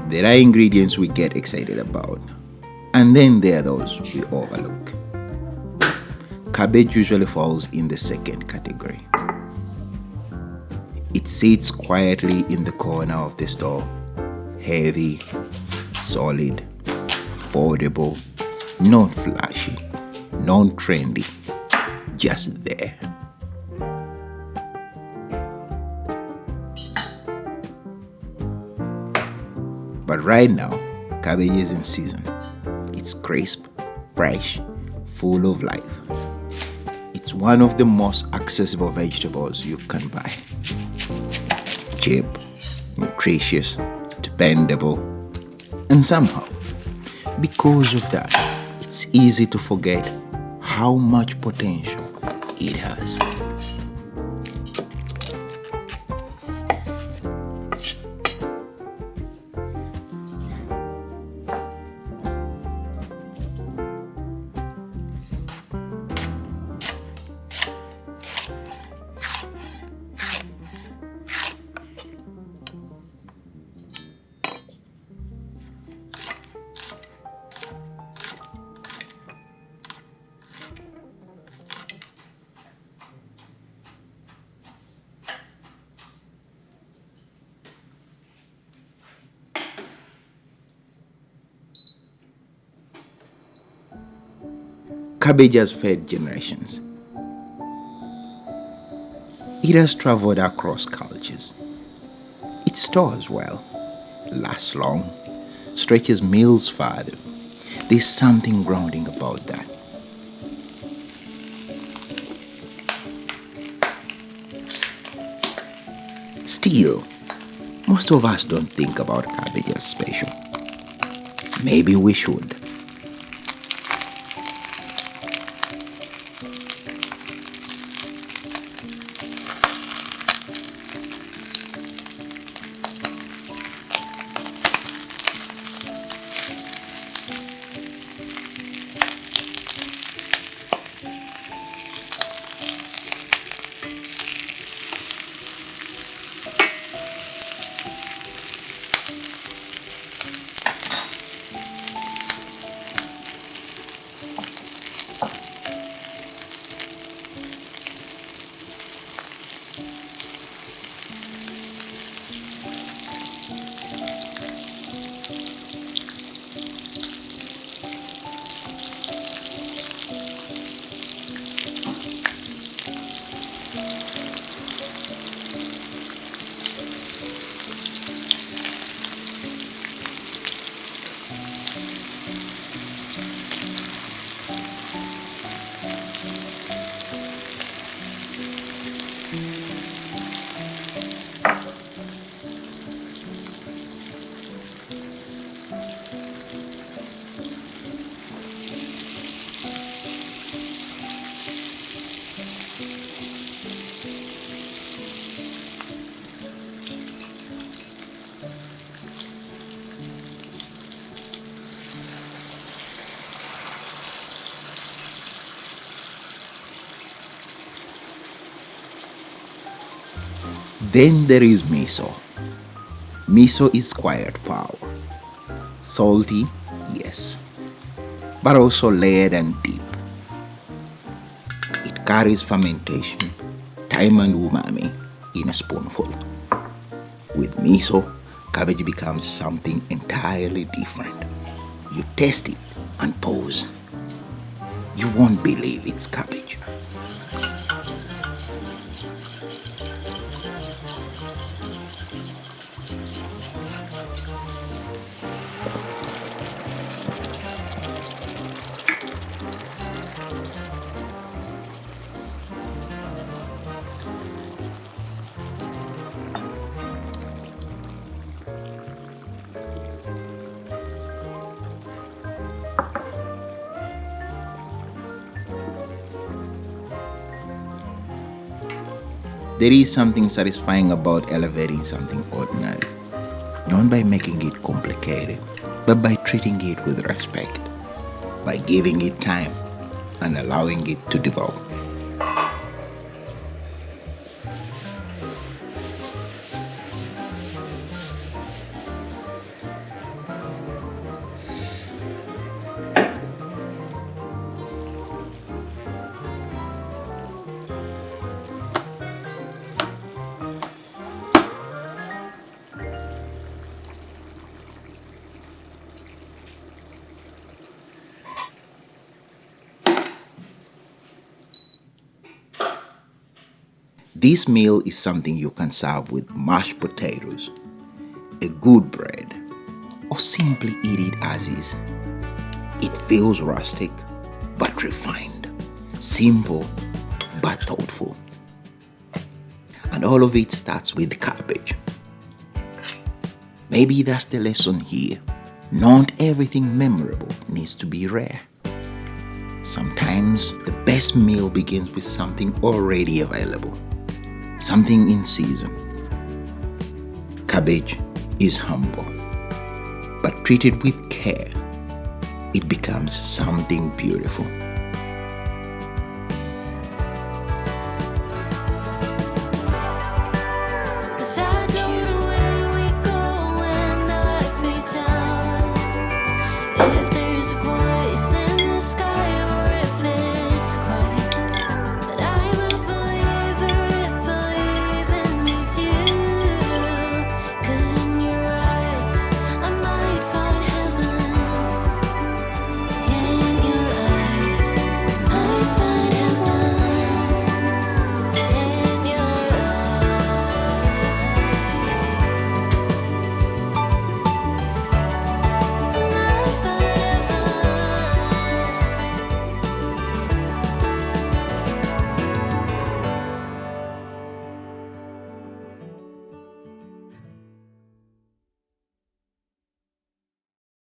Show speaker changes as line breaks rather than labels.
There are ingredients we get excited about, and then there are those we overlook. Cabbage usually falls in the second category. It sits quietly in the corner of the store, heavy, solid, affordable, not flashy, not trendy, just there. But right now, cabbage is in season. It's crisp, fresh, full of life. It's one of the most accessible vegetables you can buy. Cheap, nutritious, dependable, and somehow, because of that, it's easy to forget how much potential it has. Cabbage has fed generations. It has traveled across cultures. It stores well, lasts long, stretches meals farther. There's something grounding about that. Still, most of us don't think about cabbage as special. Maybe we should. Then there is miso. Miso is quiet power. Salty, yes, but also layered and deep. It carries fermentation, thyme and umami in a spoonful. With miso, cabbage becomes something entirely different. You taste it and pause. You won't believe it's cabbage. There is something satisfying about elevating something ordinary, not by making it complicated, but by treating it with respect, by giving it time and allowing it to develop. This meal is something you can serve with mashed potatoes, a good bread, or simply eat it as is. It feels rustic but refined, simple but thoughtful. And all of it starts with cabbage. Maybe that's the lesson here. Not everything memorable needs to be rare. Sometimes the best meal begins with something already available, something in season. Cabbage is humble, but treated with care, it becomes something beautiful.